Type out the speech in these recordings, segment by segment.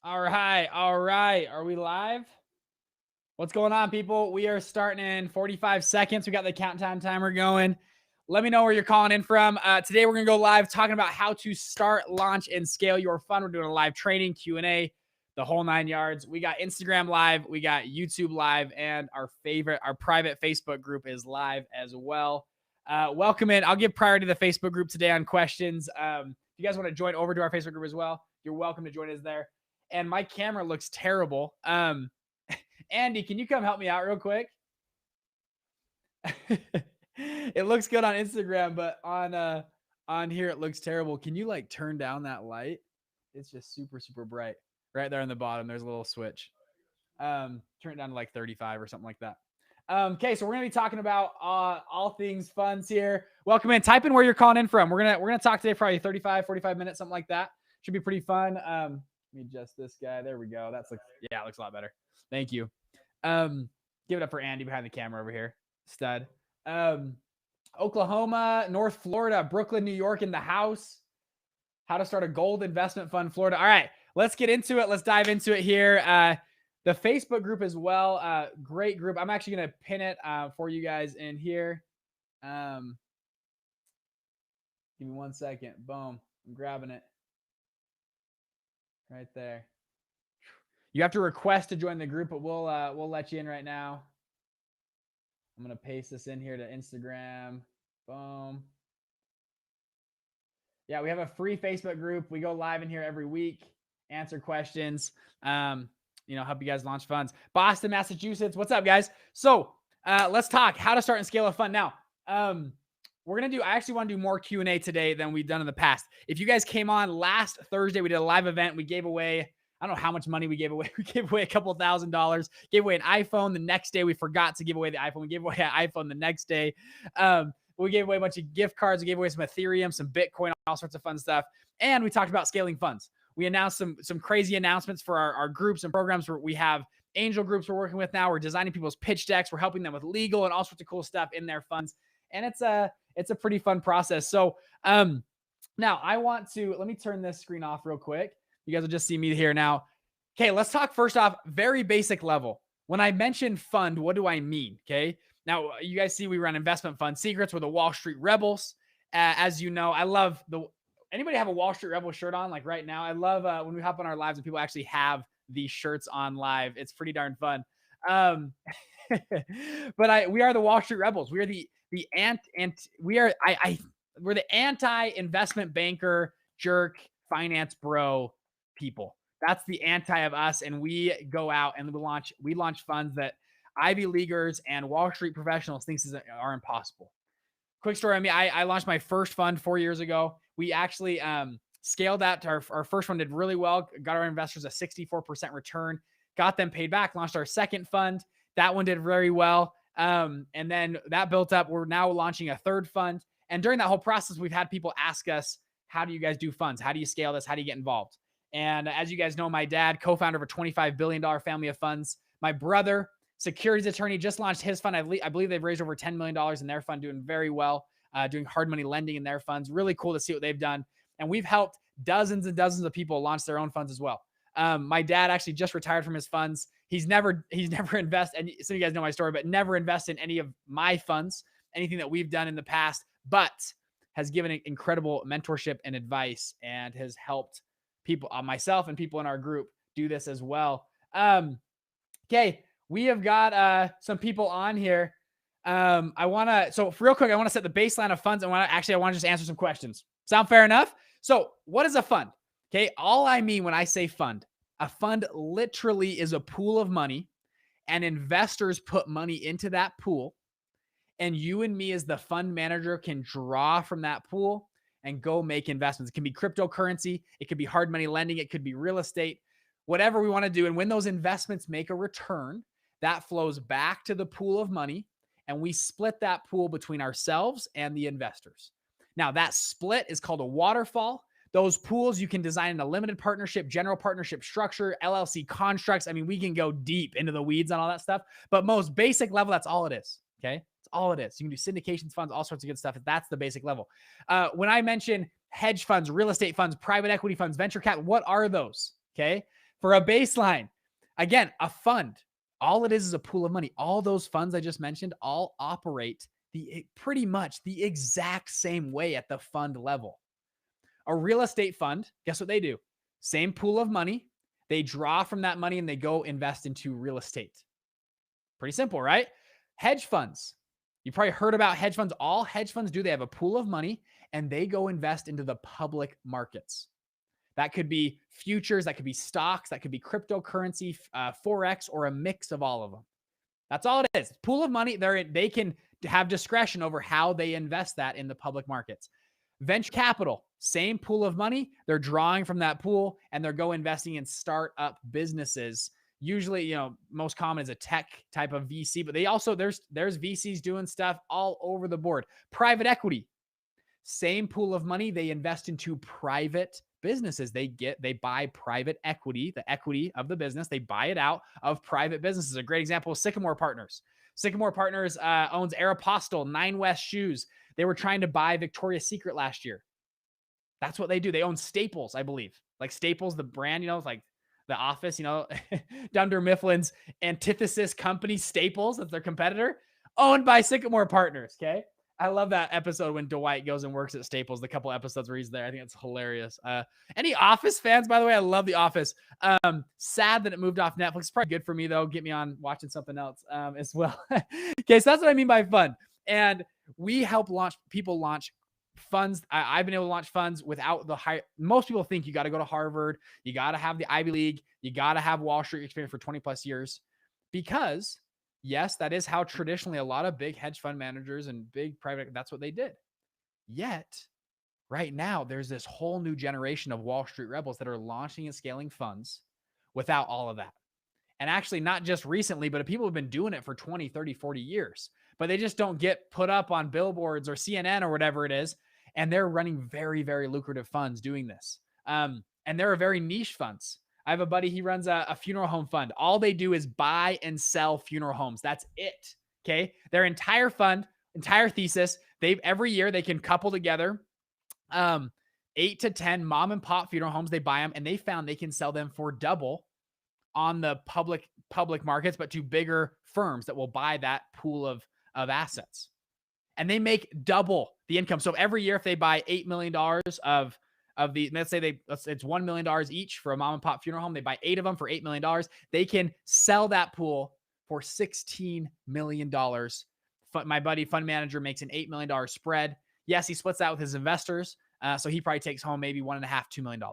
All right. All right. Are we live? What's going on, people? We are starting in 45 seconds. We got the countdown timer going. Let me know where you're calling in from. Today, we're going to go live talking about how to start, launch, and scale your fund. We're doing a live training, Q&A, the whole 9 yards. We got Instagram live. We got YouTube live. And our private Facebook group is live as well. Welcome in. I'll give priority to the Facebook group today on questions. If you guys want to join over to our Facebook group as well, you're welcome to join us there. And my camera looks terrible. Andy, can you come help me out real quick? It looks good on Instagram, but on here it looks terrible. Can you like turn down that light? It's just super bright. Right there on the bottom, there's a little switch. Turn it down to like 35 or something like that. Okay, so we're gonna be talking about all things funds here. Welcome in. Type in where you're calling in from. We're gonna talk today probably 35, 45 minutes, something like that. Should be pretty fun. Let me adjust this guy. There we go. It looks a lot better. Thank you. Give it up for Andy behind the camera over here. Stud. Oklahoma, North Florida, Brooklyn, New York in the house. How to start a gold investment fund, Florida. All right, let's get into it. Let's dive into it here. The Facebook group as well. Great group. I'm actually going to pin it for you guys in here. Give me 1 second. Boom. I'm grabbing it. Right there. You have to request to join the group, but we'll let you in right now. I'm going to paste this in here to Instagram. Boom. Yeah, we have a free Facebook group. We go live in here every week, answer questions, help you guys launch funds. Boston, Massachusetts. What's up, guys? So let's talk how to start and scale a fund. Now, I actually want to do more Q&A today than we've done in the past. If you guys came on last Thursday, we did a live event. We gave away, I don't know how much money we gave away. We gave away a couple $1,000s, gave away an iPhone. The next day, we forgot to give away the iPhone. We gave away an iPhone the next day. We gave away a bunch of gift cards. We gave away some Ethereum, some Bitcoin, all sorts of fun stuff. And we talked about scaling funds. We announced some crazy announcements for our groups and programs where we have angel groups we're working with now. We're designing people's pitch decks. We're helping them with legal and all sorts of cool stuff in their funds. And it's a pretty fun process. So now let me turn this screen off real quick. You guys will just see me here now. Okay, let's talk first off, very basic level. When I mention fund, what do I mean? Okay. Now, you guys see we run investment fund secrets. We're the Wall Street Rebels. As you know, I love anybody have a Wall Street Rebel shirt on like right now? I love when we hop on our lives and people actually have these shirts on live. It's pretty darn fun. But we are the Wall Street Rebels. We are we're the anti-investment banker, jerk, finance bro people. That's the anti of us. And we go out and we launch funds that Ivy Leaguers and Wall Street professionals think are impossible. Quick story on me. I launched my first fund 4 years ago. We actually scaled that to our first one, did really well, got our investors a 64% return, got them paid back, launched our second fund. That one did very well. And then that built up. We're now launching a third fund. And during that whole process, we've had people ask us, how do you guys do funds? How do you scale this? How do you get involved? And as you guys know, my dad, co-founder of a $25 billion family of funds. My brother, securities attorney, just launched his fund. I believe they've raised over $10 million in their fund, doing very well, doing hard money lending in their funds. Really cool to see what they've done. And we've helped dozens and dozens of people launch their own funds as well. My dad actually just retired from his funds. He's never invested, and some of you guys know my story, but never invested in any of my funds, anything that we've done in the past, but has given incredible mentorship and advice and has helped people, myself and people in our group, do this as well. Okay, we have got some people on here. So real quick, I want to set the baseline of funds. I want to just answer some questions. Sound fair enough? So what is a fund? Okay, all I mean when I say fund, a fund literally is a pool of money, and investors put money into that pool, and you and me as the fund manager can draw from that pool and go make investments. It can be cryptocurrency, it could be hard money lending, it could be real estate, whatever we want to do. And when those investments make a return, that flows back to the pool of money, and we split that pool between ourselves and the investors. Now, that split is called a waterfall. Those pools you can design in a limited partnership, general partnership structure, LLC constructs. I mean, we can go deep into the weeds on all that stuff, but most basic level, that's all it is. Okay. That's all it is. You can do syndications, funds, all sorts of good stuff. That's the basic level. When I mention hedge funds, real estate funds, private equity funds, venture capital, what are those? Okay. For a baseline, again, a fund, all it is a pool of money. All those funds I just mentioned all operate pretty much the exact same way at the fund level. A real estate fund, guess what they do? Same pool of money. They draw from that money and they go invest into real estate. Pretty simple, right? Hedge funds. You probably heard about hedge funds. All hedge funds do, they have a pool of money and they go invest into the public markets. That could be futures, that could be stocks, that could be cryptocurrency, Forex, or a mix of all of them. That's all it is. Pool of money. They can have discretion over how they invest that in the public markets. Venture capital, same pool of money. They're drawing from that pool and they're go investing in startup businesses. Usually, most common is a tech type of VC, but they also, there's VCs doing stuff all over the board. Private equity, same pool of money. They invest into private businesses. They buy private equity, the equity of the business. They buy it out of private businesses. A great example is Sycamore Partners. Sycamore Partners owns Aeropostale, Nine West Shoes. They were trying to buy Victoria's Secret last year. That's what they do. They own Staples, I believe. Like Staples, the brand, it's like The Office, Dunder Mifflin's antithesis company, Staples, that's their competitor, owned by Sycamore Partners, okay? I love that episode when Dwight goes and works at Staples, the couple episodes where he's there. I think it's hilarious. Any Office fans, by the way? I love The Office. Sad that it moved off Netflix. It's probably good for me, though. Get me on watching something else as well. Okay, so that's what I mean by fun. And we help people launch funds. I've been able to launch funds without the high. Most people think you got to go to Harvard. You got to have the Ivy League. You got to have Wall Street experience for 20 plus years because yes, that is how traditionally a lot of big hedge fund managers and big private, that's what they did. Yet, right now, there's this whole new generation of Wall Street rebels that are launching and scaling funds without all of that. And actually, not just recently, but people have been doing it for 20, 30, 40 years. But they just don't get put up on billboards or CNN or whatever it is. And they're running very, very lucrative funds doing this. And they're very niche funds. I have a buddy, he runs a funeral home fund. All they do is buy and sell funeral homes. That's it. Okay. Their entire fund, entire thesis, every year they can couple together 8 to 10 mom and pop funeral homes. They buy them and they found they can sell them for double on the public markets, but to bigger firms that will buy that pool of assets. And they make double the income. So every year, if they buy $8 million of the, let's say it's $1 million each for a mom and pop funeral home. They buy 8 of them for $8 million. They can sell that pool for $16 million. My buddy fund manager makes an $8 million spread. Yes, he splits that with his investors. So he probably takes home maybe $1.5–2 million.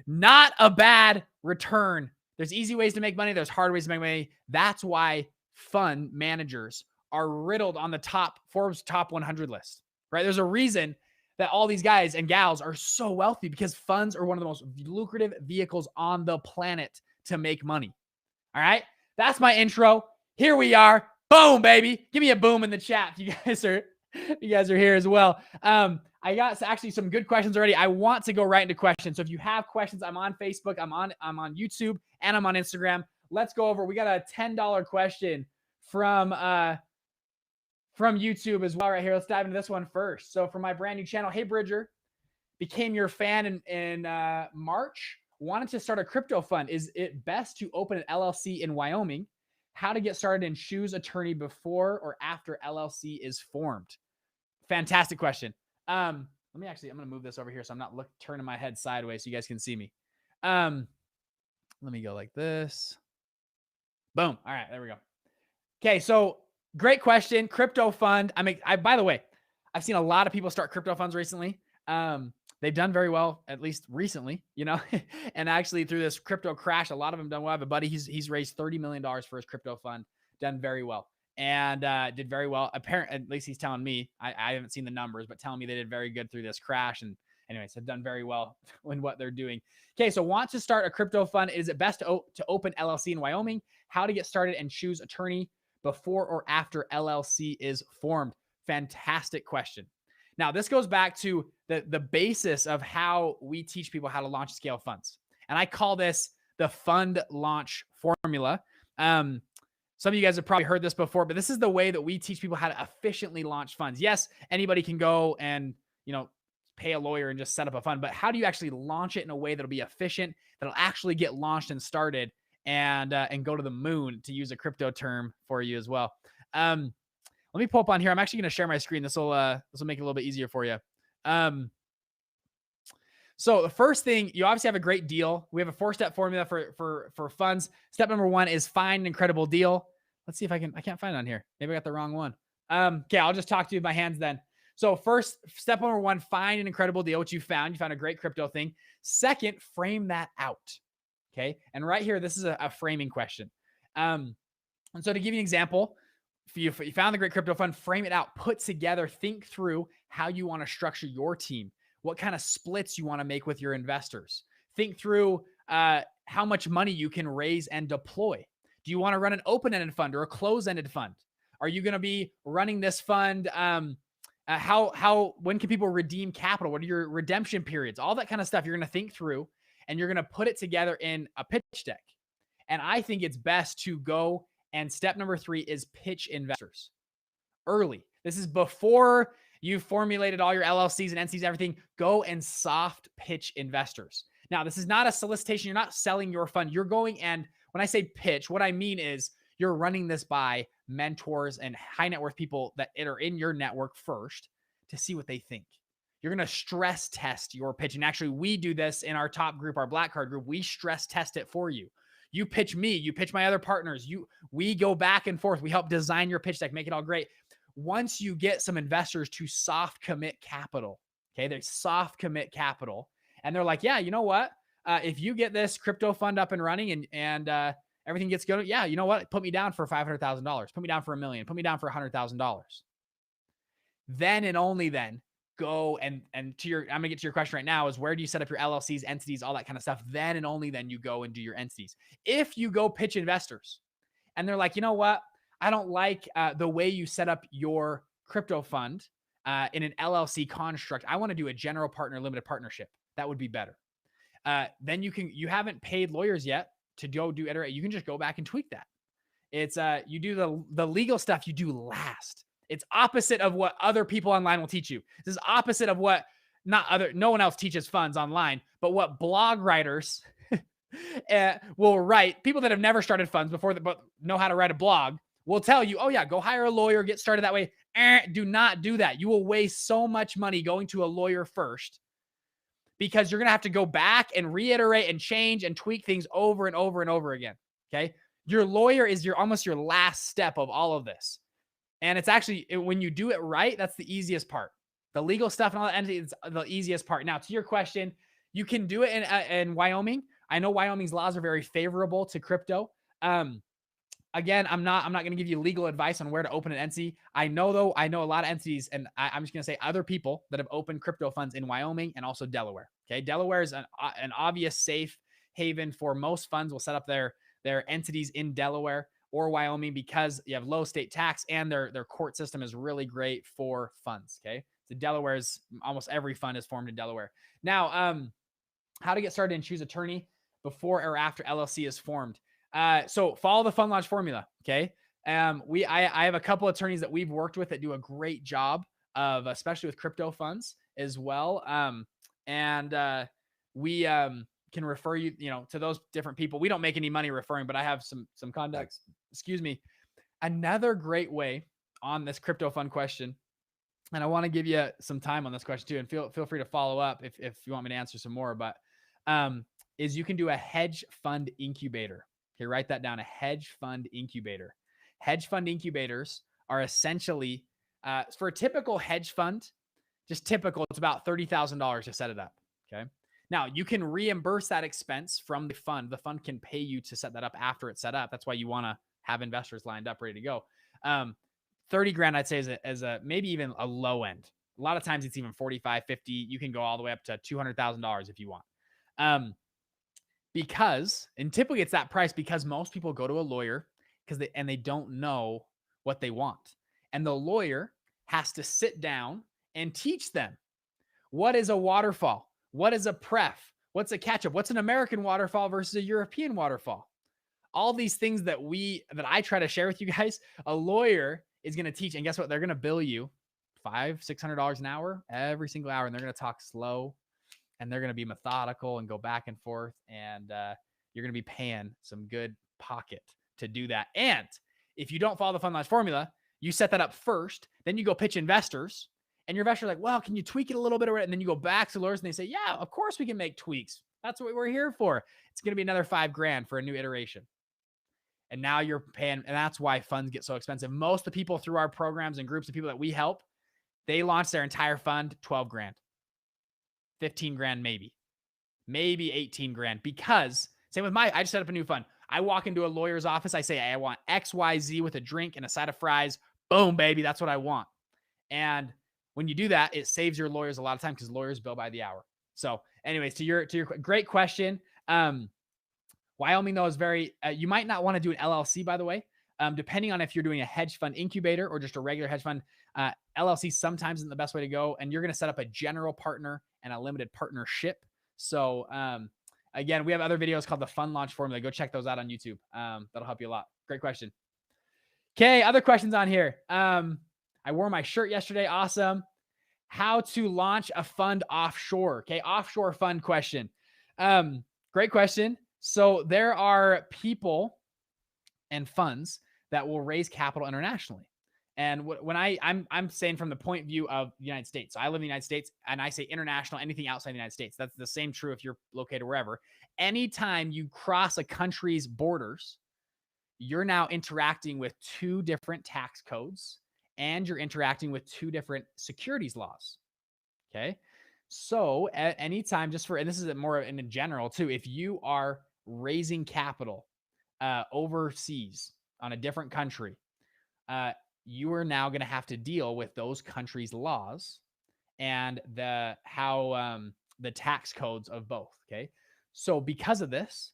Not a bad return. There's easy ways to make money. There's hard ways to make money. That's why fund managers are riddled on the Forbes top 100 list, right? There's a reason that all these guys and gals are so wealthy because funds are one of the most lucrative vehicles on the planet to make money. All right. That's my intro. Here we are. Boom, baby. Give me a boom in the chat. You guys are here as well. I got actually some good questions already. I want to go right into questions. So if you have questions, I'm on Facebook, I'm on YouTube, and I'm on Instagram. Let's go over. We got a $10 question from YouTube as well right here. Let's dive into this one first. So for my brand new channel, hey Bridger, became your fan in March, wanted to start a crypto fund. Is it best to open an LLC in Wyoming? How to get started and choose attorney before or after LLC is formed? Fantastic question. I'm going to move this over here so I'm not turning my head sideways so you guys can see me. Let me go like this. Boom. All right, there we go. Okay, so great question. Crypto fund. By the way, I've seen a lot of people start crypto funds recently. They've done very well, at least recently, and actually through this crypto crash, a lot of them done well. I have a buddy, he's raised $30 million for his crypto fund, done very well, and did very well. Apparently, at least he's telling me, I haven't seen the numbers, but telling me they did very good through this crash. And anyways, have done very well in what they're doing. Okay, so want to start a crypto fund. Is it best to open LLC in Wyoming? How to get started and choose attorney before or after LLC is formed? Fantastic question. Now, this goes back to the basis of how we teach people how to launch and scale funds. And I call this the fund launch formula. Some of you guys have probably heard this before, but this is the way that we teach people how to efficiently launch funds. Yes, anybody can go and, pay a lawyer and just set up a fund, but how do you actually launch it in a way that'll be efficient, that'll actually get launched and started and go to the moon, to use a crypto term for you as well. Let me pull up on here. I'm actually going to share my screen. This will make it a little bit easier for you. So the first thing, you obviously have a great deal. We have a 4-step formula for funds. Step number 1 is find an incredible deal. Let's see if I can't find it on here. Maybe I got the wrong one. Okay, I'll just talk to you with my hands then. So first, step number 1, find an incredible deal, which you found. You found a great crypto thing. Second, frame that out. Okay. And right here, this is a framing question. And so to give you an example, if you found the great crypto fund, frame it out, put together, think through how you want to structure your team, what kind of splits you want to make with your investors. Think through how much money you can raise and deploy. Do you want to run an open-ended fund or a closed-ended fund? Are you going to be running this fund? When can people redeem capital? What are your redemption periods? All that kind of stuff you're going to think through, and you're going to put it together in a pitch deck. And I think it's best to go, and step number 3 is pitch investors early. This is before you've formulated all your LLCs and NCs, everything. Go and soft pitch investors. Now, this is not a solicitation. You're not selling your fund. You're going, and when I say pitch, what I mean is you're running this by mentors and high net worth people that are in your network first to see what they think. You're going to stress test your pitch. And actually, we do this in our top group, our Black Card group. We stress test it for you. You pitch me, you pitch my other partners. We go back and forth. We help design your pitch deck, make it all great. Once you get some investors to soft commit capital, okay, they soft commit capital, and they're like, yeah, you know what? If you get this crypto fund up and running and everything gets good, yeah, you know what? Put me down for $500,000. Put me down for $1 million. Put me down for $100,000. Then and only then go and I'm gonna get to your question right now, is where do you set up your LLCs, entities, all that kind of stuff. Then and only then you go and do your entities. If you go pitch investors and they're like, you know what? I don't like the way you set up your crypto fund in an LLC construct. I want to do a general partner limited partnership. That would be better. Then you haven't paid lawyers yet to go do iterate. You can just go back and tweak that. It's you do the legal stuff you do last. It's opposite of what other people online will teach you. This is opposite of what no one else teaches funds online, but what blog writers will write. People that have never started funds before but know how to write a blog will tell you, oh yeah, go hire a lawyer, get started that way. Do not do that. You will waste so much money going to a lawyer first, because you're going to have to go back and reiterate and change and tweak things over and over and over again. Okay. Your lawyer is almost your last step of all of this. And it's actually, when you do it right, that's the easiest part. The legal stuff and all that entity is the easiest part. Now, to your question, you can do it in Wyoming. I know Wyoming's laws are very favorable to crypto. Again, I'm not going to give you legal advice on where to open an entity. I know a lot of entities, and I'm just going to say other people that have opened crypto funds in Wyoming and also Delaware. Okay. Delaware is an obvious safe haven for most funds. Will set up their entities in Delaware or Wyoming because you have low state tax and their court system is really great for funds. Okay. So Delaware's almost every fund is formed in Delaware. Now, how to get started and choose attorney before or after LLC is formed. So follow the fund launch formula. Okay. I have a couple attorneys that we've worked with that do a great job of, especially with crypto funds as well. We can refer you, to those different people. We don't make any money referring, but I have some contacts. Excuse me. Another great way on this crypto fund question, and I want to give you some time on this question too, and feel free to follow up if you want me to answer some more, but is you can do a hedge fund incubator. Okay, write that down, a hedge fund incubator. Hedge fund incubators are essentially, for a typical hedge fund, just typical, it's about $30,000 to set it up. Okay. Now you can reimburse that expense from the fund. The fund can pay you to set that up after it's set up. That's why you want to have investors lined up, ready to go. 30 grand, I'd say is a maybe even a low end. A lot of times it's even 45, 50. You can go all the way up to $200,000 if you want. Because, and typically it's that price because most people go to a lawyer because they don't know what they want. And the lawyer has to sit down and teach them, what is a waterfall? What is a pref? What's a catch-up? What's an American waterfall versus a European waterfall? All these things that I try to share with you guys, a lawyer is going to teach. And guess what? They're going to bill you $600 an hour every single hour. And they're going to talk slow and they're going to be methodical and go back and forth. And you're going to be paying some good pocket to do that. And if you don't follow the fund launch formula, you set that up first, then you go pitch investors and your investor's like, well, can you tweak it a little bit? And then you go back to lawyers and they say, yeah, of course we can make tweaks. That's what we're here for. It's going to be another $5,000 for a new iteration. And now you're paying, and that's why funds get so expensive. Most of the people through our programs and groups of people that we help, they launch their entire fund, $12,000, $15,000, maybe $18,000. Because same with I just set up a new fund. I walk into a lawyer's office. I say, I want XYZ with a drink and a side of fries. Boom, baby. That's what I want. And when you do that, it saves your lawyers a lot of time because lawyers bill by the hour. So anyways, to your great question. Wyoming, though, is very, you might not want to do an LLC, by the way, depending on if you're doing a hedge fund incubator or just a regular hedge fund. LLC sometimes isn't the best way to go. And you're going to set up a general partner and a limited partnership. So again, we have other videos called the Fund Launch Formula. Go check those out on YouTube. That'll help you a lot. Great question. Okay, other questions on here. I wore my shirt yesterday. Awesome. How to launch a fund offshore. Okay, offshore fund question. Great question. So there are people and funds that will raise capital internationally. And when I'm saying from the point of view of the United States. So I live in the United States and I say international, anything outside the United States. That's the same true if you're located wherever. Anytime you cross a country's borders, you're now interacting with two different tax codes and you're interacting with two different securities laws. Okay. So at any time, and this is more in general too, if you are raising capital overseas on a different country, you are now going to have to deal with those countries' laws and the tax codes of both. Okay. So because of this,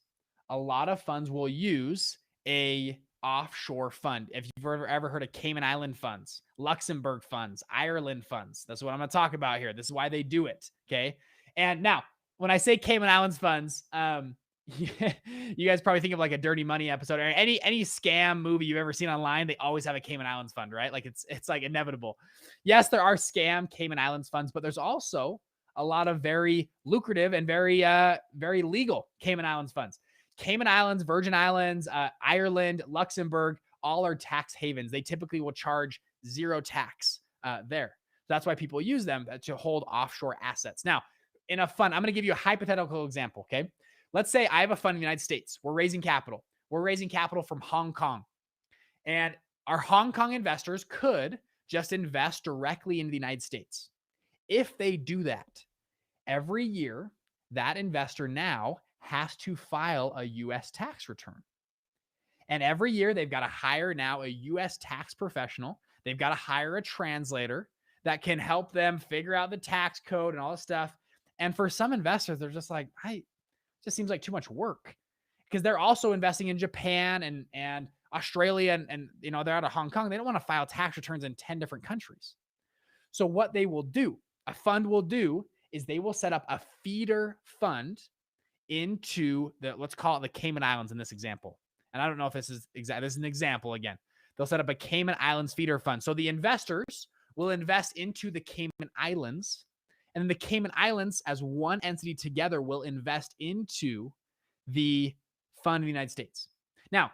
a lot of funds will use a offshore fund. If you've ever heard of Cayman Island funds, Luxembourg funds, Ireland funds, that's what I'm going to talk about here. This is why they do it. Okay. And now when I say Cayman Islands funds, you guys probably think of like a Dirty Money episode or any scam movie you've ever seen online. They always have a Cayman Islands fund, right? Like it's like inevitable. Yes, there are scam Cayman Islands funds, but there's also a lot of very lucrative and very legal Cayman Islands funds. Cayman Islands, Virgin Islands, Ireland, Luxembourg, all are tax havens. They typically will charge zero tax there. That's why people use them to hold offshore assets. Now, in a fund, I'm going to give you a hypothetical example, okay? Let's say I have a fund in the United States. We're raising capital. We're raising capital from Hong Kong. And our Hong Kong investors could just invest directly into the United States. If they do that, every year, that investor now has to file a U.S. tax return. And every year, they've got to hire now a U.S. tax professional. They've got to hire a translator that can help them figure out the tax code and all this stuff. And for some investors, they're just like, it just seems like too much work because they're also investing in Japan and Australia and they're out of Hong Kong. They don't want to file tax returns in 10 different countries. So what they will do, a fund will do, is they will set up a feeder fund into let's call it the Cayman Islands in this example. And I don't know if this is exact. This is an example again. They'll set up a Cayman Islands feeder fund. So the investors will invest into the Cayman Islands, and the Cayman Islands as one entity together will invest into the fund in the United States. Now,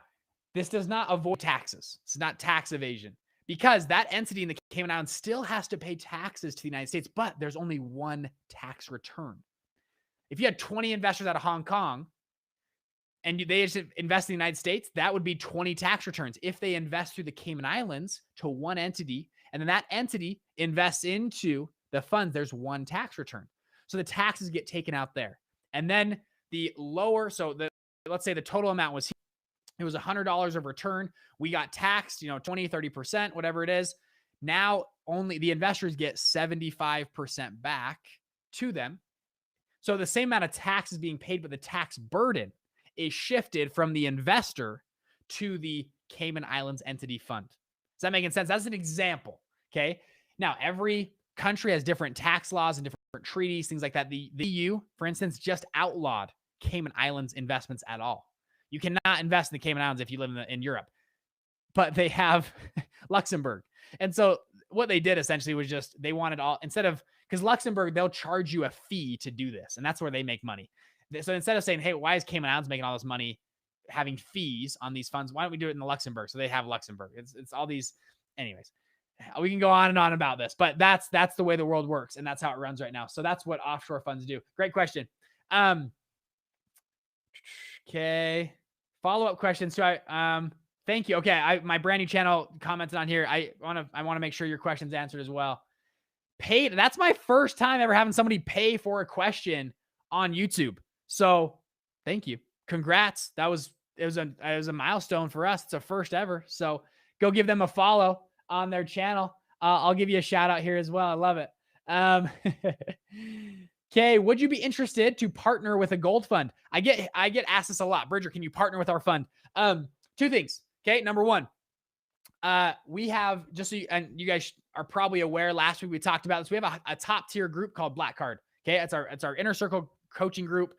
this does not avoid taxes. It's not tax evasion because that entity in the Cayman Islands still has to pay taxes to the United States, but there's only one tax return. If you had 20 investors out of Hong Kong and they just invest in the United States, that would be 20 tax returns. If they invest through the Cayman Islands to one entity, and then that entity invests into the funds, there's one tax return. So the taxes get taken out there. And then the lower, let's say the total amount was, it was $100 of return. We got taxed, 20, 30%, whatever it is. Now only the investors get 75% back to them. So the same amount of tax is being paid, but the tax burden is shifted from the investor to the Cayman Islands entity fund. Is that making sense? That's an example. Okay. Now, every country has different tax laws and different treaties, things like that. The EU, for instance, just outlawed Cayman Islands investments at all. You cannot invest in the Cayman Islands if you live in Europe, but they have Luxembourg. And so what they did essentially was just, they wanted all, instead of, because Luxembourg, they'll charge you a fee to do this. And that's where they make money. So instead of saying, hey, why is Cayman Islands making all this money having fees on these funds? Why don't we do it in the Luxembourg? So they have Luxembourg. It's all these, anyways, we can go on and on about this, but that's the way the world works. And that's how it runs right now. So that's what offshore funds do. Great question. Okay. Follow-up question. So thank you. Okay. My brand new channel commented on here. I want to make sure your question's answered as well. Paid. That's my first time ever having somebody pay for a question on YouTube. So thank you. Congrats. It was a milestone for us. It's a first ever. So go give them a follow on their channel. I'll give you a shout out here as well. I love it. Okay. Would you be interested to partner with a gold fund? I get asked this a lot. Bridger, can you partner with our fund? Two things. Okay. Number one, we have, just so you guys are probably aware, last week we talked about this. We have a top tier group called Black Card. Okay. It's our inner circle coaching group.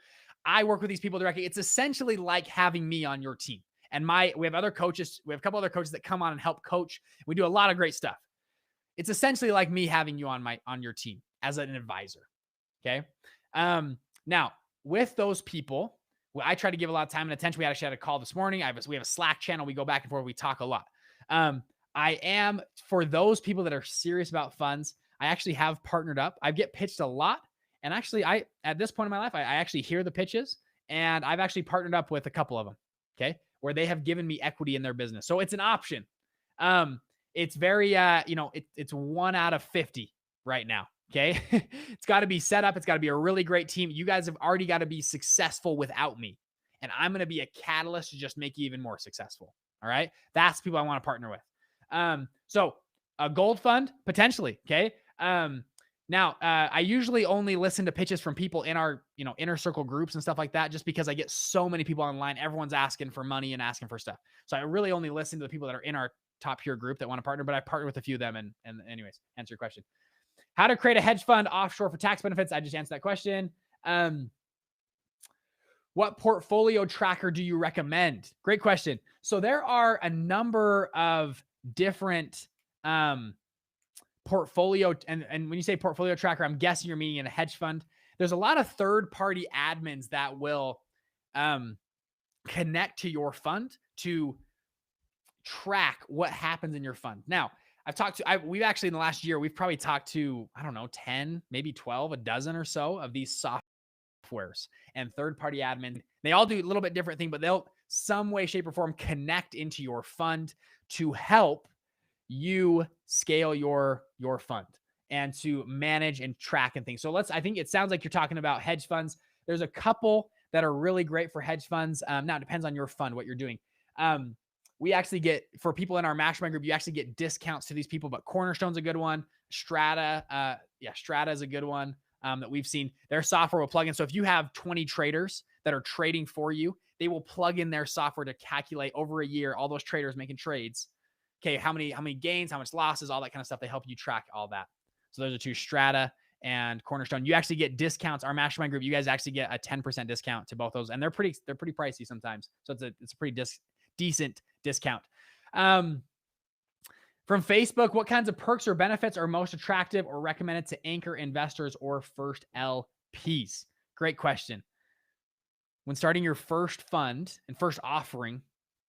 I work with these people directly. It's essentially like having me on your team. And we have other coaches. We have a couple other coaches that come on and help coach. We do a lot of great stuff. It's essentially like me having you on your team as an advisor. Okay. Now with those people, I try to give a lot of time and attention. We actually had a call this morning. We have a Slack channel. We go back and forth. We talk a lot. For those people that are serious about funds, I actually have partnered up. I get pitched a lot. And actually at this point in my life, I actually hear the pitches, and I've actually partnered up with a couple of them. Okay. Where they have given me equity in their business. So it's an option. It's very, it's 1 out of 50 right now. Okay. It's got to be set up. It's got to be a really great team. You guys have already got to be successful without me. And I'm going to be a catalyst to just make you even more successful. All right. That's people I want to partner with. So a gold fund, potentially. Okay. Now, I usually only listen to pitches from people in our, inner circle groups and stuff like that, just because I get so many people online. Everyone's asking for money and asking for stuff. So I really only listen to the people that are in our top tier group that want to partner, but I partner with a few of them. And anyways, answer your question. How to create a hedge fund offshore for tax benefits. I just answered that question. What portfolio tracker do you recommend? Great question. So there are a number of different, portfolio. And when you say portfolio tracker, I'm guessing you're meaning in a hedge fund. There's a lot of third-party admins that will connect to your fund to track what happens in your fund. Now, we've actually in the last year, we've probably talked to, 10, maybe 12, a dozen or so of these softwares and third-party admin. They all do a little bit different thing, but they'll some way, shape, or form connect into your fund to help you scale your fund and to manage and track and things. So I think it sounds like you're talking about hedge funds. There's a couple that are really great for hedge funds. Now it depends on your fund, what you're doing. We actually get, for people in our mastermind group, you actually get discounts to these people, but Cornerstone's a good one. Strata is a good one that we've seen. Their software will plug in. So if you have 20 traders that are trading for you, they will plug in their software to calculate over a year, all those traders making trades. Okay, how many gains, how much losses, all that kind of stuff. They help you track all that. So those are two, Strata and Cornerstone. You actually get discounts. Our mastermind group, you guys actually get a 10% discount to both those, and they're pretty pricey sometimes. So it's a pretty decent discount. From Facebook, what kinds of perks or benefits are most attractive or recommended to anchor investors or first LPs? Great question. When starting your first fund and first offering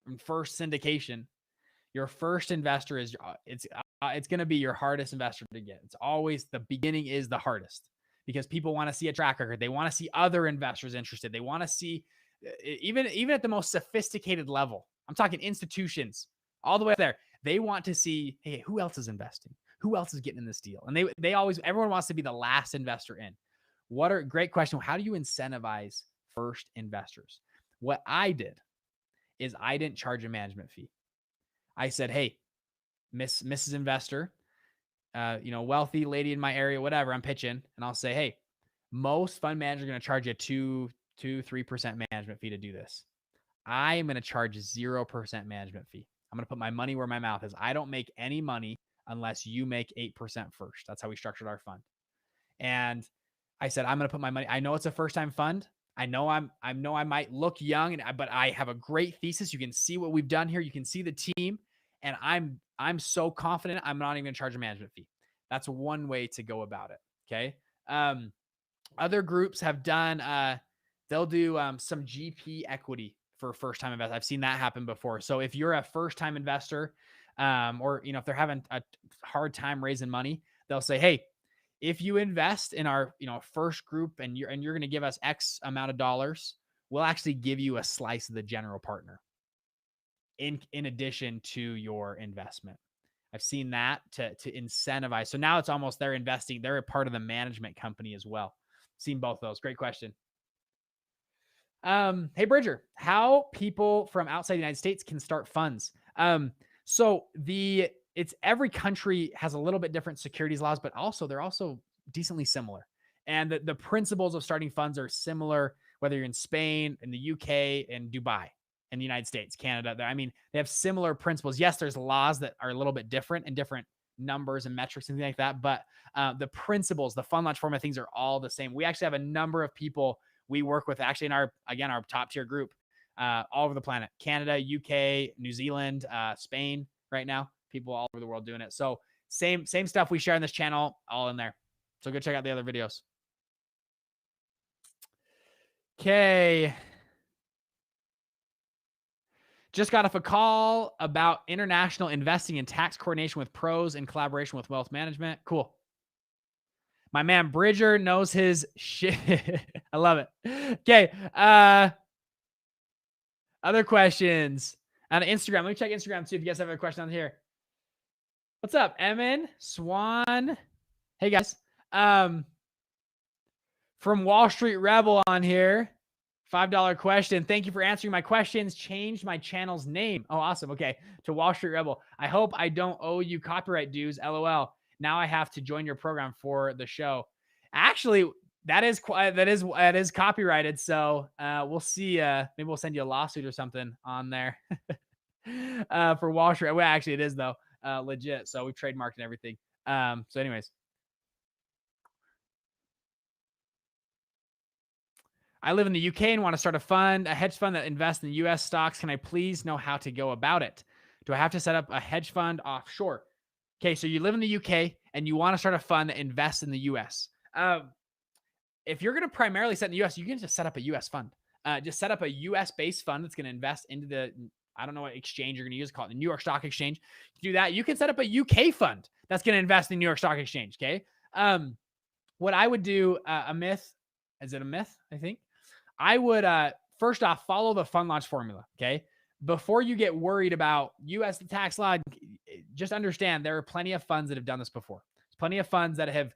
and first syndication, your first investor is it's going to be your hardest investor to get. It's always the beginning is the hardest because people want to see a track record. They want to see other investors interested. They want to see even at the most sophisticated level. I'm talking institutions all the way up there. They want to see, hey, who else is investing? Who else is getting in this deal? And everyone wants to be the last investor in. Great question. How do you incentivize first investors? What I did is I didn't charge a management fee. I said, hey, Mrs. Investor, wealthy lady in my area, whatever, I'm pitching. And I'll say, hey, most fund managers are going to charge you 2-3% management fee to do this. I am going to charge 0% management fee. I'm going to put my money where my mouth is. I don't make any money unless you make 8% first. That's how we structured our fund. And I said, I'm going to put my money. I know it's a first time fund. I know I might look young, but I have a great thesis. You can see what we've done here. You can see the team, and I'm so confident I'm not even going to charge a management fee. That's one way to go about it. Okay. Other groups have done, they'll do some GP equity for first time investors. I've seen that happen before. So if you're a first time investor, or if they're having a hard time raising money, they'll say, hey, if you invest in our first group and you're going to give us X amount of dollars, we'll actually give you a slice of the general partner in addition to your investment. I've seen that to incentivize. So now it's almost they're investing. They're a part of the management company as well. Seen both of those. Great question. Hey Bridger, how people from outside the United States can start funds? So it's every country has a little bit different securities laws, but also they're also decently similar. And the principles of starting funds are similar, whether you're in Spain, in the UK, and Dubai, in the United States, Canada. I mean, they have similar principles. Yes, there's laws that are a little bit different and different numbers and metrics and things like that, but the principles, the fund launch format things are all the same. We actually have a number of people we work with actually in our top tier group, all over the planet, Canada, UK, New Zealand, Spain right now, people all over the world doing it. So same stuff we share on this channel, all in there. So go check out the other videos. Okay. Just got off a call about international investing and tax coordination with pros in collaboration with wealth management. Cool. My man Bridger knows his shit. I love it. Okay. Other questions on Instagram. Let me check Instagram too if you guys have a question on here. What's up, Emin? Swan? Hey guys. From Wall Street Rebel on here. $5 question. Thank you for answering my questions. Changed my channel's name. Oh, awesome. Okay. To Wall Street Rebel. I hope I don't owe you copyright dues. LOL. Now I have to join your program for the show. Actually, that is copyrighted. So we'll see. Maybe we'll send you a lawsuit or something on there for Wall Street. Well, actually, it is though, legit. So we've trademarked and everything. So, anyways, I live in the UK and want to start a hedge fund that invests in US stocks. Can I please know how to go about it? Do I have to set up a hedge fund offshore? Okay, so you live in the UK and you want to start a fund that invests in the US. If you're going to primarily set in the US, you can just set up a US fund. Just set up a US based fund that's going to invest into the, I don't know what exchange you're going to use, call it the New York Stock Exchange. Do that. You can set up a UK fund that's going to invest in New York Stock Exchange. Okay. What I would do, a myth, is it a myth? I think I would, first off, follow the fund launch formula. Okay. Before you get worried about US tax law, just understand there are plenty of funds that have done this before. There's plenty of funds that have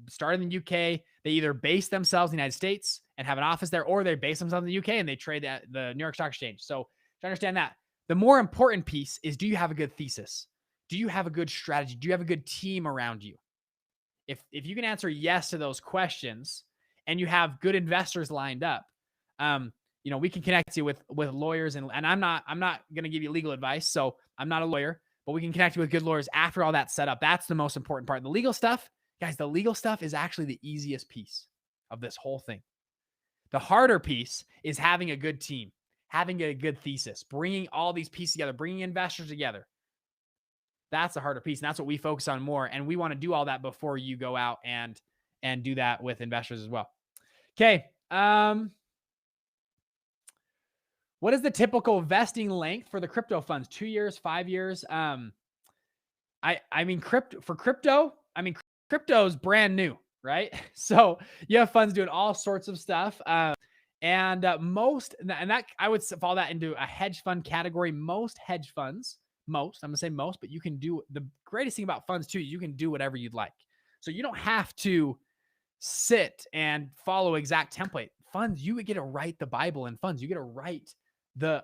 started in the UK. They either base themselves in the United States and have an office there, or they base themselves in the UK and they trade at the New York Stock Exchange. So to understand that, the more important piece is, do you have a good thesis? Do you have a good strategy? Do you have a good team around you? If you can answer yes to those questions and you have good investors lined up, we can connect you with lawyers, and I'm not going to give you legal advice. So I'm not a lawyer, but we can connect you with good lawyers after all that's set up. That's the most important part. The legal stuff, guys, the legal stuff is actually the easiest piece of this whole thing. The harder piece is having a good team, having a good thesis, bringing all these pieces together, bringing investors together. That's the harder piece. And that's what we focus on more. And we want to do all that before you go out and do that with investors as well. Okay. What is the typical vesting length for the crypto funds? 2 years, 5 years? Crypto is brand new, right? So you have funds doing all sorts of stuff. And that I would fall that into a hedge fund category. Most hedge funds, I'm going to say most, but you can do, the greatest thing about funds too, you can do whatever you'd like. So you don't have to sit and follow exact template. Funds, you get to write the Bible in funds. You get to write the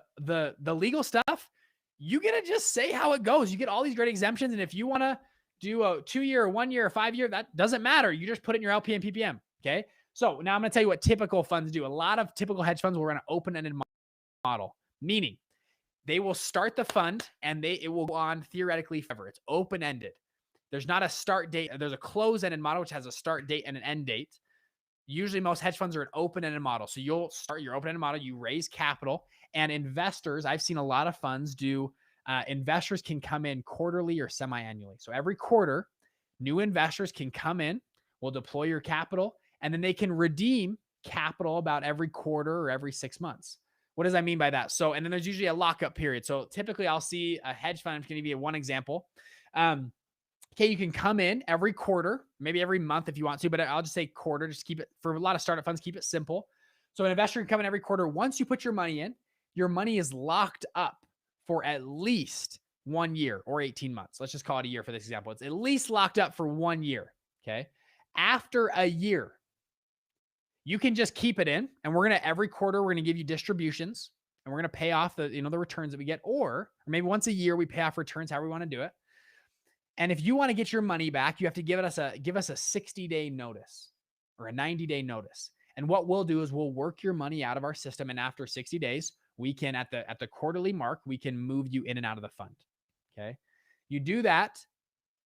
legal stuff. You get to just say how it goes. You get all these great exemptions. And if you want to do a 2 year, 1 year, or 5 year, that doesn't matter. You just put it in your LP and PPM. Okay. So now I'm going to tell you what typical funds do. A lot of typical hedge funds will run an open-ended model, meaning they will start the fund and it will go on theoretically forever. It's open-ended. There's not a start date. There's a close-ended model, which has a start date and an end date. Usually most hedge funds are an open-ended model. So you'll start your open-ended model, you raise capital, and investors, I've seen a lot of funds do investors can come in quarterly or semi-annually. So every quarter, new investors can come in, will deploy your capital, and then they can redeem capital about every quarter or every 6 months. What does that mean by that? So, and then there's usually a lockup period. So typically I'll see a hedge fund. I'm going to give you one example. Okay, you can come in every quarter, maybe every month if you want to, but I'll just say quarter, just keep it, for a lot of startup funds, keep it simple. So an investor can come in every quarter. Once you put your money in, your money is locked up for at least 1 year or 18 months. Let's just call it a year for this example. It's at least locked up for 1 year. Okay. After a year, you can just keep it in, and we're going to, every quarter, we're going to give you distributions, and we're going to pay off the, the returns that we get, or maybe once a year we pay off returns, however we want to do it. And if you want to get your money back, you have to give us a 60-day notice or a 90-day notice. And what we'll do is we'll work your money out of our system. And after 60 days, we can, at the quarterly mark, we can move you in and out of the fund. Okay. You do that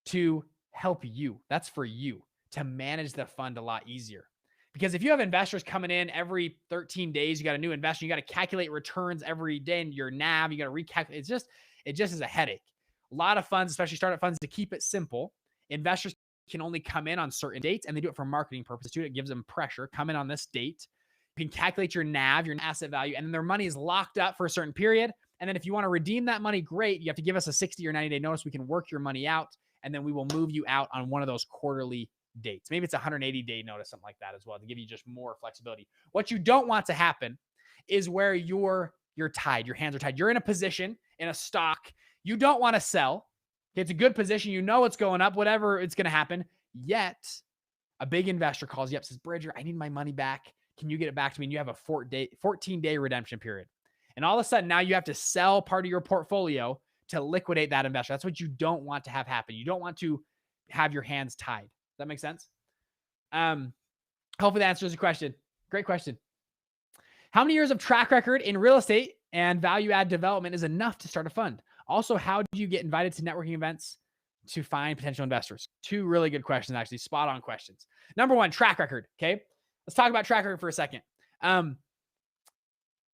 to help you. That's for you to manage the fund a lot easier. Because if you have investors coming in every 13 days, you got a new investor, you got to calculate returns every day in your NAV, you got to recalculate. It just is a headache. A lot of funds, especially startup funds, to keep it simple, investors can only come in on certain dates, and they do it for marketing purposes too. It gives them pressure. Come in on this date. You can calculate your NAV, your asset value, and then their money is locked up for a certain period. And then if you want to redeem that money, great. You have to give us a 60 or 90-day notice. We can work your money out, and then we will move you out on one of those quarterly dates. Maybe it's a 180-day notice, something like that as well, to give you just more flexibility. What you don't want to happen is where you're tied. Your hands are tied. You're in a position in a stock. You don't want to sell. It's a good position. You know it's going up, whatever it's going to happen. Yet a big investor calls you up, says, Bridger, I need my money back. Can you get it back to me? And you have a 14-day redemption period. And all of a sudden now you have to sell part of your portfolio to liquidate that investor. That's what you don't want to have happen. You don't want to have your hands tied. Does that make sense? Hopefully that answers the question. Great question. How many years of track record in real estate and value add development is enough to start a fund? Also, how do you get invited to networking events to find potential investors? Two really good questions, actually, spot on questions. Number one, track record. Okay. Let's talk about track record for a second.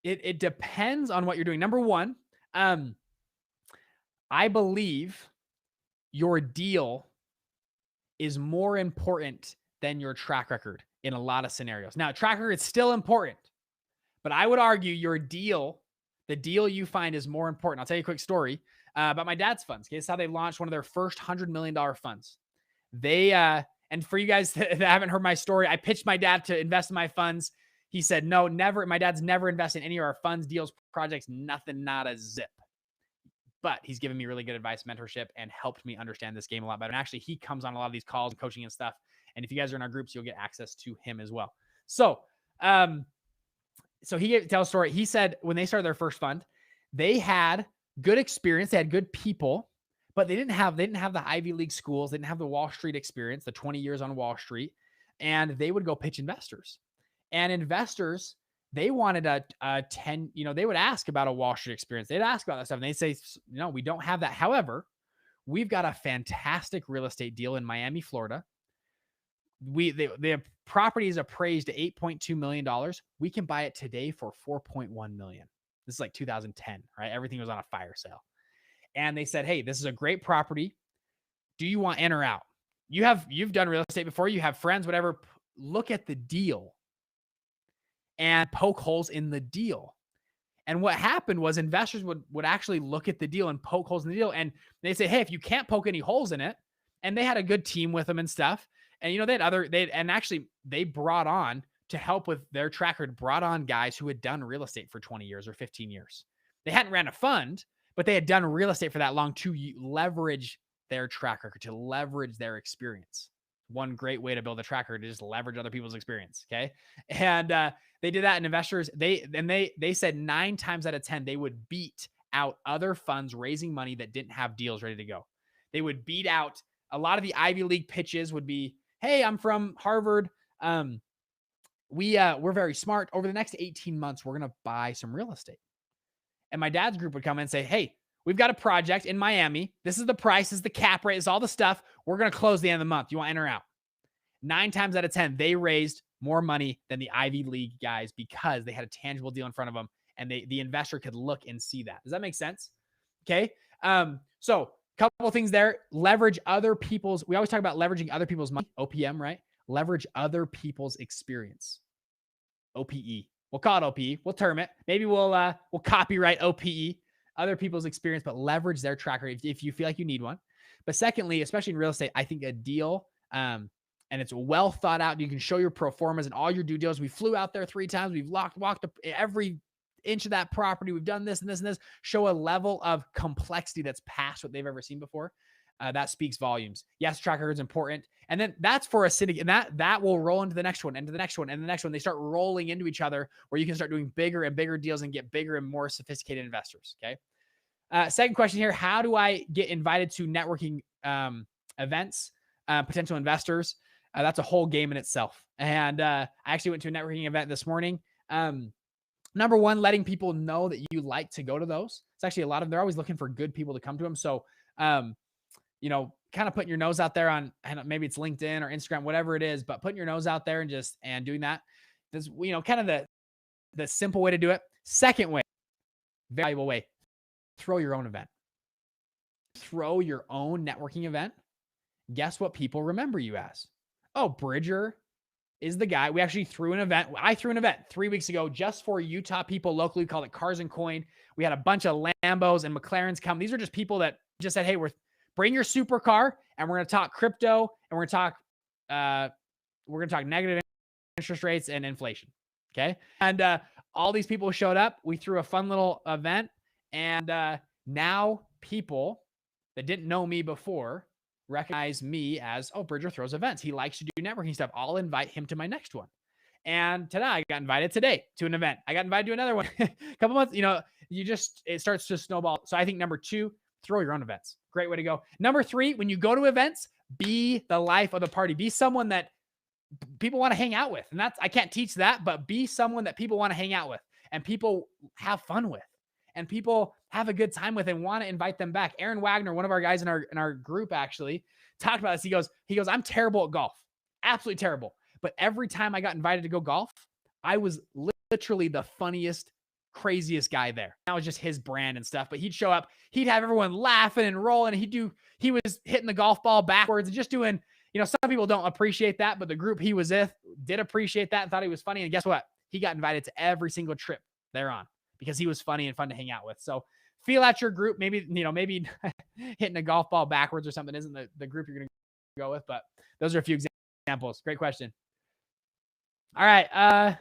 It depends on what you're doing. Number one, I believe your deal is more important than your track record in a lot of scenarios. Now, track record is still important, but I would argue your deal, the deal you find, is more important. I'll tell you a quick story about my dad's funds. Okay, this is how they launched one of their first $100 million funds. They, and for you guys that haven't heard my story, I pitched my dad to invest in my funds. He said, no, never. My dad's never invested in any of our funds, deals, projects, nothing, not a zip. But he's given me really good advice, mentorship, and helped me understand this game a lot better. And actually, he comes on a lot of these calls and coaching and stuff. And if you guys are in our groups, you'll get access to him as well. So he tells a story. He said when they started their first fund, they had good experience. They had good people, but they didn't have the Ivy League schools. They didn't have the Wall Street experience, the 20 years on Wall Street. And they would go pitch investors. And investors, they wanted a 10, they would ask about a Wall Street experience. They'd ask about that stuff. And they'd say, no, we don't have that. However, we've got a fantastic real estate deal in Miami, Florida. The property is appraised at $8.2 million. We can buy it today for $4.1 million. This is like 2010, right? Everything was on a fire sale. And they said, hey, this is a great property. Do you want in or out? You've done real estate before. You have friends, whatever. Look at the deal and poke holes in the deal. And what happened was investors would actually look at the deal and poke holes in the deal. And they say, hey, if you can't poke any holes in it, and they had a good team with them and stuff. And, they brought on, to help with their track record, brought on guys who had done real estate for 20 years or 15 years. They hadn't ran a fund, but they had done real estate for that long to leverage their track record, to leverage their experience. One great way to build a track record is just leverage other people's experience. Okay. And they did that. And investors, they said 9 times out of 10, they would beat out other funds raising money that didn't have deals ready to go. They would beat out a lot of the Ivy League pitches would be, hey, I'm from Harvard. We're very smart. Over the next 18 months, we're going to buy some real estate. And my dad's group would come in and say, hey, we've got a project in Miami. This is the price, this is the cap rate, this is all the stuff. We're going to close the end of the month. You want in or out? 9 times out of 10, they raised more money than the Ivy League guys because they had a tangible deal in front of them, and the investor could look and see that. Does that make sense? Okay. So couple of things there. Leverage other people's, we always talk about leveraging other people's money, OPM, right? Leverage other people's experience. OPE. We'll call it OPE. We'll term it. Maybe we'll copyright OPE, other people's experience, but leverage their tracker if you feel like you need one. But secondly, especially in real estate, I think a deal, and it's well thought out. You can show your pro formas and all your due diligence. We flew out there 3 times. We've walked every inch of that property. We've done this and this and this. Show a level of complexity that's past what they've ever seen before. That speaks volumes. Yes, tracker is important. And then that's for a city, and that will roll into the next one, and to the next one, and the next one. They start rolling into each other where you can start doing bigger and bigger deals and get bigger and more sophisticated investors. Okay. Second question here. How do I get invited to networking events, potential investors? That's a whole game in itself. And I actually went to a networking event this morning. Number one, letting people know that you like to go to those. It's actually a lot of, they're always looking for good people to come to them. So, kind of putting your nose out there on, and maybe it's LinkedIn or Instagram, whatever it is, but putting your nose out there and doing that. This, kind of the simple way to do it. Second way, valuable way, throw your own event. Throw your own networking event. Guess what people remember you as? Oh, Bridger is the guy. We actually threw an event. I threw an event 3 weeks ago just for Utah people locally. We called it Cars and Coin. We had a bunch of Lambos and McLarens come. These are just people that just said, hey, bring your supercar and we're going to talk crypto and we're going to talk negative interest rates and inflation. Okay. And all these people showed up. We threw a fun little event, and now people that didn't know me before recognize me as, oh, Bridger throws events. He likes to do networking stuff. I'll invite him to my next one. And today I got invited to an event. I got invited to another one. A couple months, it starts to snowball. So I think number 2, throw your own events. Great way to go. Number 3, when you go to events, be the life of the party. Be someone that people want to hang out with. And I can't teach that, but be someone that people want to hang out with and people have fun with and people have a good time with and want to invite them back. Aaron Wagner, one of our guys in our group, actually talked about this. He goes, I'm terrible at golf. Absolutely terrible. But every time I got invited to go golf, I was literally the funniest, craziest guy there. That was just his brand and stuff. But he'd show up, he'd have everyone laughing and rolling. He was hitting the golf ball backwards and just doing, some people don't appreciate that, but the group he was with did appreciate that and thought he was funny. And guess what? He got invited to every single trip they're on because he was funny and fun to hang out with. So feel out your group. Maybe hitting a golf ball backwards or something isn't the group you're going to go with, but those are a few examples. Great question. All right.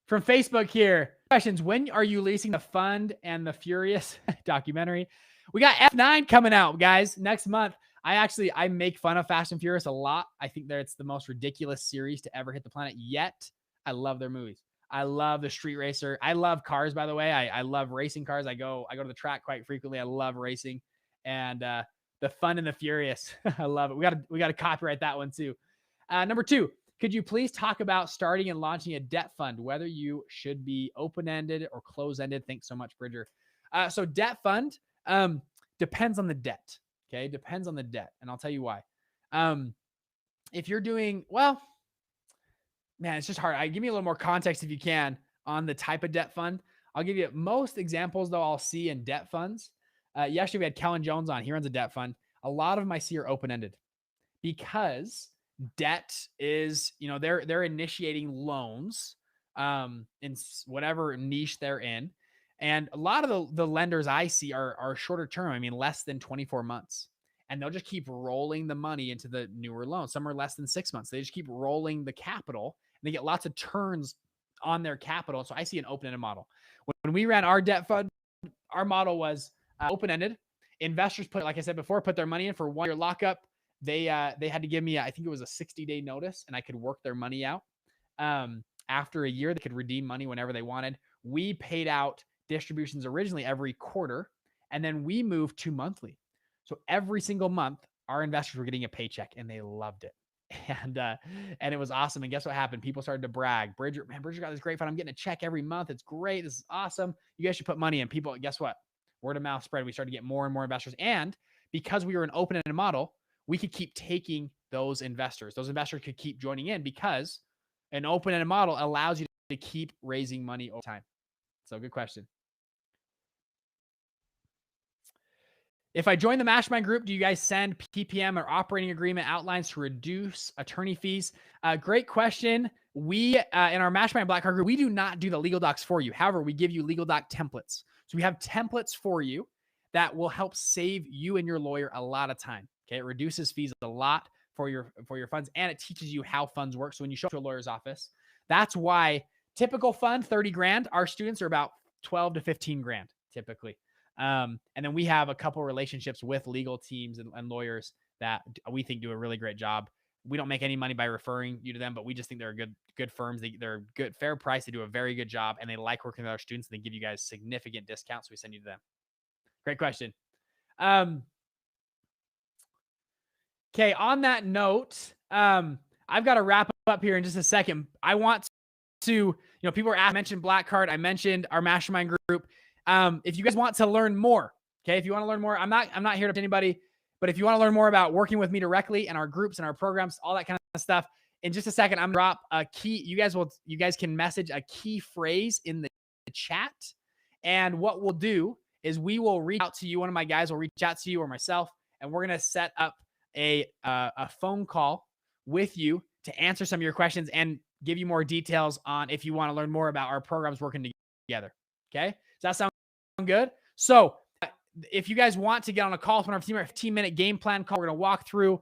From Facebook here, questions. When are you leasing the Fund and the Furious documentary? We got F9 coming out, guys, next month. I make fun of Fast and Furious a lot. I think that it's the most ridiculous series to ever hit the planet, yet I love their movies. I love the Street Racer. I love cars, by the way. I love racing cars. I go to the track quite frequently. I love racing. And the Fun and the Furious. I love it. We got to copyright that one too. Number 2, could you please talk about starting and launching a debt fund, whether you should be open-ended or close-ended? Thanks so much, Bridger. So debt fund depends on the debt. Okay, depends on the debt, and I'll tell you why. If you're doing, well, man, it's just hard. Give me a little more context if you can on the type of debt fund. I'll give you most examples, though, I'll see in debt funds. Yesterday, we had Kellen Jones on. He runs a debt fund. A lot of them I see are open-ended because debt is, they're initiating loans in whatever niche they're in. And a lot of the lenders I see are shorter term. I mean, less than 24 months. And they'll just keep rolling the money into the newer loans. Some are less than 6 months. They just keep rolling the capital. And they get lots of turns on their capital. So I see an open-ended model. When we ran our debt fund, our model was open-ended. Investors like I said before, put their money in for 1-year lockup. They had to give me, I think it was a 60-day notice, and I could work their money out. After a year, they could redeem money whenever they wanted. We paid out distributions originally every quarter, and then we moved to monthly. So every single month, our investors were getting a paycheck, and they loved it. And it was awesome. And guess what happened? People started to brag. Bridger got this great fund. I'm getting a check every month. It's great. This is awesome. You guys should put money in. People, guess what? Word of mouth spread. We started to get more and more investors. And because we were an open-ended model, we could keep taking those investors. Those investors could keep joining in because an open-ended model allows you to keep raising money over time. So good question. If I join the mastermind group, do you guys send PPM or operating agreement outlines to reduce attorney fees? Great question. We, in our mastermind Black Card group, we do not do the legal docs for you. However, we give you legal doc templates. So we have templates for you that will help save you and your lawyer a lot of time. Okay. It reduces fees a lot for your funds, and it teaches you how funds work. So when you show up to a lawyer's office, that's why typical fund, 30 grand, our students are about 12 to 15 grand typically. And then we have a couple relationships with legal teams and lawyers that we think do a really great job. We don't make any money by referring you to them, but we just think they're good firms. They're good, fair price. They do a very good job, and they like working with our students. And they give you guys significant discounts. So we send you to them. Great question. Okay. On that note, I've got to wrap up here in just a second. I want to, people are mentioned Black Card. I mentioned our mastermind group. If you guys want to learn more, okay, if you want to learn more, I'm not here to anybody, but if you want to learn more about working with me directly and our groups and our programs, all that kind of stuff, in just a second, I'm gonna drop a key. You guys can message a key phrase in the chat, and what we'll do is we will reach out to you. One of my guys will reach out to you or myself, and we're gonna set up a phone call with you to answer some of your questions and give you more details on if you want to learn more about our programs working together. Okay, does that sound good? So if you guys want to get on a call with our 15-minute game plan call, we're going to walk through,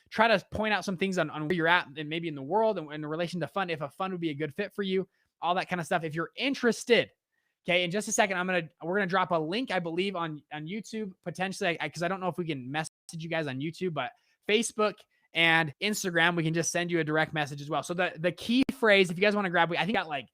try to point out some things on where you're at and maybe in the world and in relation to fund, if a fund would be a good fit for you, all that kind of stuff. If you're interested, okay, in just a second, we're going to drop a link, I believe, on YouTube, potentially, because I don't know if we can message you guys on YouTube, but Facebook and Instagram, we can just send you a direct message as well. So the key phrase, if you guys want to grab, I think got like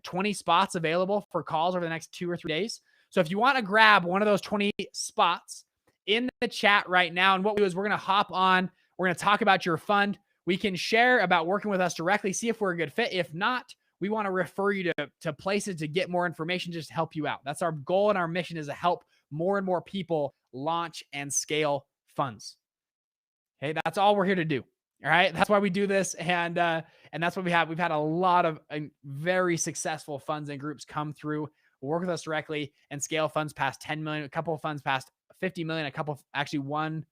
20 spots available for calls over the next 2 or 3 days. So if you want to grab one of those 20 spots in the chat right now, and what we do is we're going to hop on, we're going to talk about your fund. We can share about working with us directly, see if we're a good fit. If not, we want to refer you to places to get more information, just to help you out. That's our goal, and our mission is to help more and more people launch and scale funds. Okay, that's all we're here to do. All right, that's why we do this, and that's what we have. We've had a lot of very successful funds and groups come through, work with us directly, and scale funds past 10 million. A couple of funds past 50 million. A couple, actually one,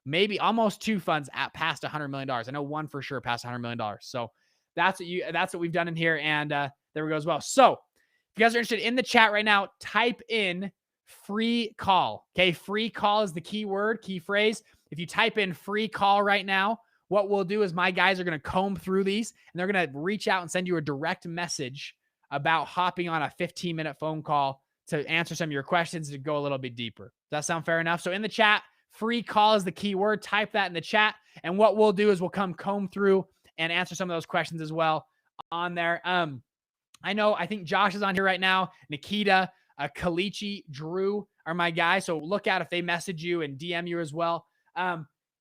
maybe almost 2 funds at past $100 million. I know one for sure past $100 million. So that's what we've done in here, and there we go as well. So if you guys are interested, in the chat right now, type in free call. Okay, free call is the key word, key phrase. If you type in free call right now, what we'll do is my guys are going to comb through these, and they're going to reach out and send you a direct message about hopping on a 15-minute phone call to answer some of your questions, to go a little bit deeper. Does that sound fair enough? So in the chat, free call is the key word. Type that in the chat, and what we'll do is we'll comb through and answer some of those questions as well on there. I think Josh is on here right now. Nikita, Kalichi, Drew are my guys. So look out if they message you and DM you as well.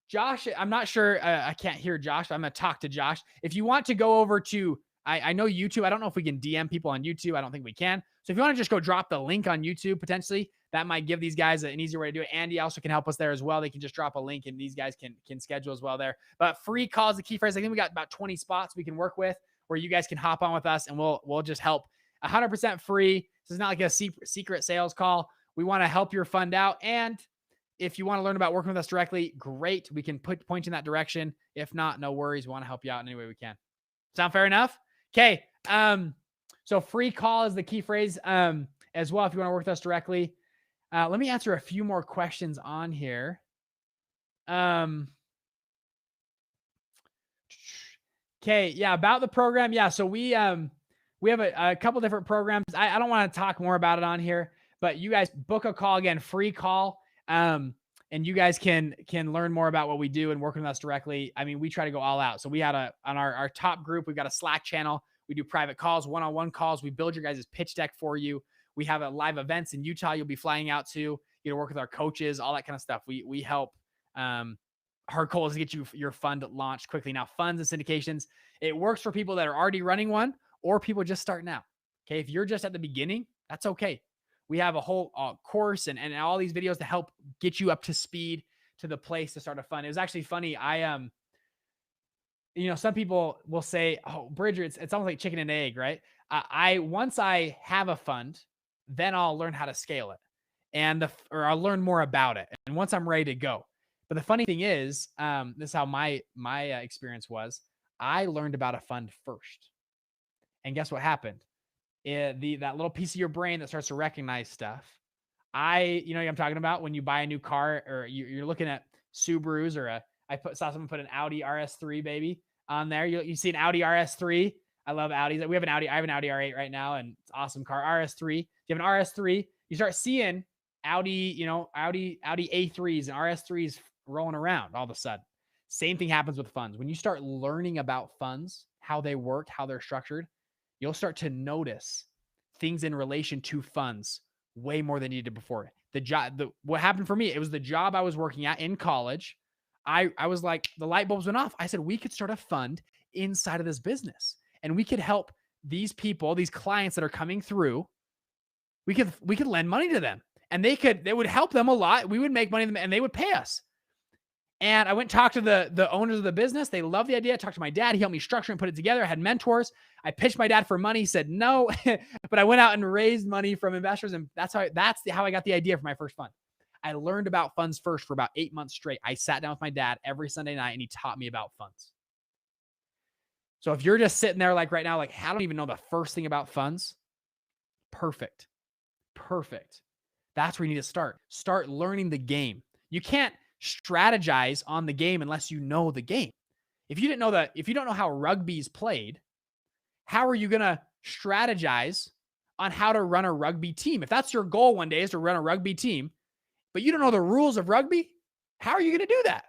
Josh, I'm not sure. I can't hear Josh. I'm going to talk to Josh. If you want to go over to, I know YouTube. I don't know if we can DM people on YouTube. I don't think we can. So if you want to just go drop the link on YouTube, potentially, that might give these guys an easier way to do it. Andy also can help us there as well. They can just drop a link, and these guys can schedule as well there. But free call is the key phrase. I think we got about 20 spots we can work with where you guys can hop on with us, and we'll just help. 100% free. This is not like a secret sales call. We want to help your fund out, and if you want to learn about working with us directly, great. We can point you in that direction. If not, no worries. We want to help you out in any way we can. Sound fair enough? Okay. So free call is the key phrase as well if you want to work with us directly. Let me answer a few more questions on here. Okay. Yeah. About the program. Yeah. So we have a couple different programs. I don't want to talk more about it on here, but you guys book a call, again, free call. And you guys can learn more about what we do and work with us directly. I mean, we try to go all out. So we had on our top group, we've got a Slack channel. We do private calls, one-on-one calls. We build your guys' pitch deck for you. We have a live events in Utah you'll be flying out to, work with our coaches, all that kind of stuff. We help. Our goal is to get your fund launched quickly. Now, funds and syndications, it works for people that are already running one or people just starting out. Okay. If you're just at the beginning, that's okay. We have a whole course and all these videos to help get you up to speed to the place to start a fund. It was actually funny. Some people will say, "Oh, Bridger, it's almost like chicken and egg," right? Once I have a fund, then I'll learn how to scale it. or I'll learn more about it. And once I'm ready to go. But the funny thing is, this is how my experience was. I learned about a fund first. And guess what happened? That little piece of your brain that starts to recognize stuff. You know what I'm talking about when you buy a new car or you're looking at Subarus or saw someone put an Audi RS3 baby on there. You see an Audi RS3. I love Audis. We have an Audi. I have an Audi R8 right now, and it's an awesome car. RS3. You have an RS3. You start seeing Audi A3s and RS3s rolling around all of a sudden. Same thing happens with funds. When you start learning about funds, how they work, how they're structured, you'll start to notice things in relation to funds way more than you did before. What happened for me, it was the job I was working at in college. I was like, the light bulbs went off. I said, we could start a fund inside of this business and we could help these people, these clients that are coming through. We could lend money to them and they would help them a lot. We would make money and they would pay us. And I went and talked to the owners of the business. They loved the idea. I talked to my dad. He helped me structure and put it together. I had mentors. I pitched my dad for money. He said no, but I went out and raised money from investors. And that's how I got the idea for my first fund. I learned about funds first for about 8 months straight. I sat down with my dad every Sunday night and he taught me about funds. So if you're just sitting there like right now, like, I don't even know the first thing about funds. Perfect. That's where you need to start. Start learning the game. You can't strategize on the game unless you know the game. If you don't know how rugby is played, how are you going to strategize on how to run a rugby team? If that's your goal one day is to run a rugby team, but you don't know the rules of rugby, how are you going to do that?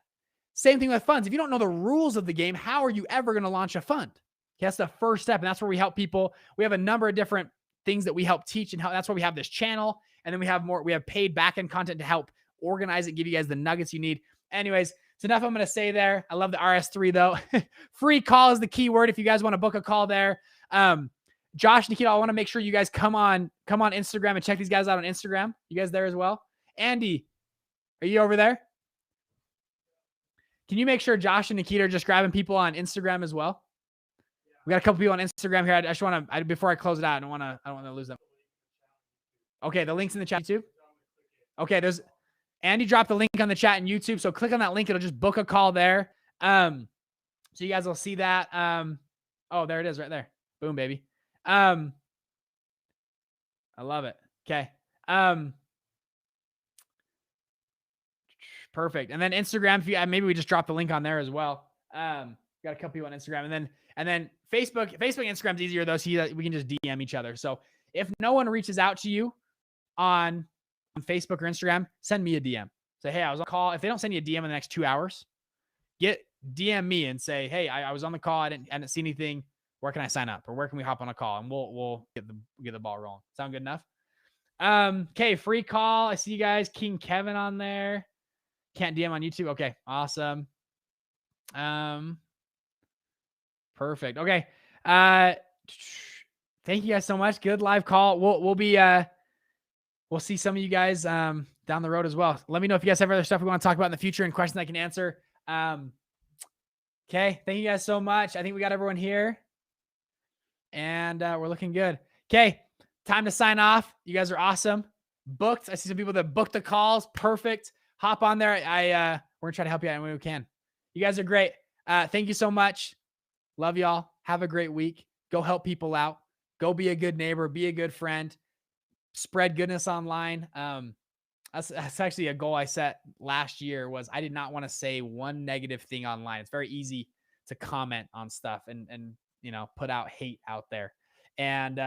Same thing with funds. If you don't know the rules of the game, how are you ever going to launch a fund? Okay, that's the first step. And that's where we help people. We have a number of different things that we help teach and that's why we have this channel. And then we have paid back-end content to help organize it, give you guys the nuggets you need. Anyways, it's enough I'm going to say there. I love the RS3 though. Free call is the key word. If you guys want to book a call there. Josh, Nikita, I want to make sure you guys come on Instagram and check these guys out on Instagram. You guys there as well? Andy, are you over there? Can you make sure Josh and Nikita are just grabbing people on Instagram as well? We got a couple people on Instagram here. I just want to, before I close it out, I don't want to lose them. Okay. The link's in the chat too. Okay. Andy dropped the link on the chat in YouTube. So click on that link. It'll just book a call there. So you guys will see that. Oh, there it is right there. Boom, baby. I love it. Okay. Perfect. And then Instagram, maybe we just drop the link on there as well. Got a couple people on Instagram and then Facebook and Instagram's easier though. So we can just DM each other. So if no one reaches out to you on Facebook or Instagram, send me a DM. Say, hey, I was on call. If they don't send you a DM in the next 2 hours, DM me and say, hey, I was on the call. I didn't see anything. Where can I sign up or where can we hop on a call? And we'll get the ball rolling. Sound good enough? Okay. Free call. I see you guys. King Kevin on there. Can't DM on YouTube. Okay. Awesome. Perfect. Okay. Thank you guys so much. Good live call. We'll see some of you guys down the road as well. Let me know if you guys have other stuff we want to talk about in the future and questions I can answer. Okay. Thank you guys so much. I think we got everyone here and we're looking good. Okay. Time to sign off. You guys are awesome. Booked. I see some people that booked the calls. Perfect. Hop on there. We're gonna try to help you out any way we can. You guys are great. Thank you so much. Love y'all. Have a great week. Go help people out. Go be a good neighbor. Be a good friend. Spread goodness online. That's actually a goal I set last year. Was I did not want to say one negative thing online. It's very easy to comment on stuff and put out hate out there. And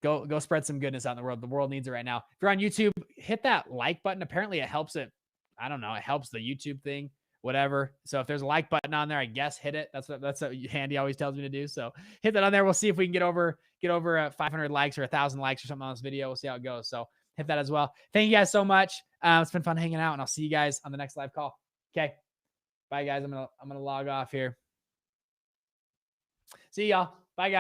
go spread some goodness out in the world. The world needs it right now. If you're on YouTube, hit that like button. Apparently it helps it. I don't know. It helps the YouTube thing, whatever. So if there's a like button on there, I guess hit it. That's what Handy always tells me to do. So hit that on there. We'll see if we can get over 500 likes or 1,000 likes or something on this video. We'll see how it goes. So hit that as well. Thank you guys so much. It's been fun hanging out and I'll see you guys on the next live call. Okay. Bye guys. I'm going to log off here. See y'all. Bye guys.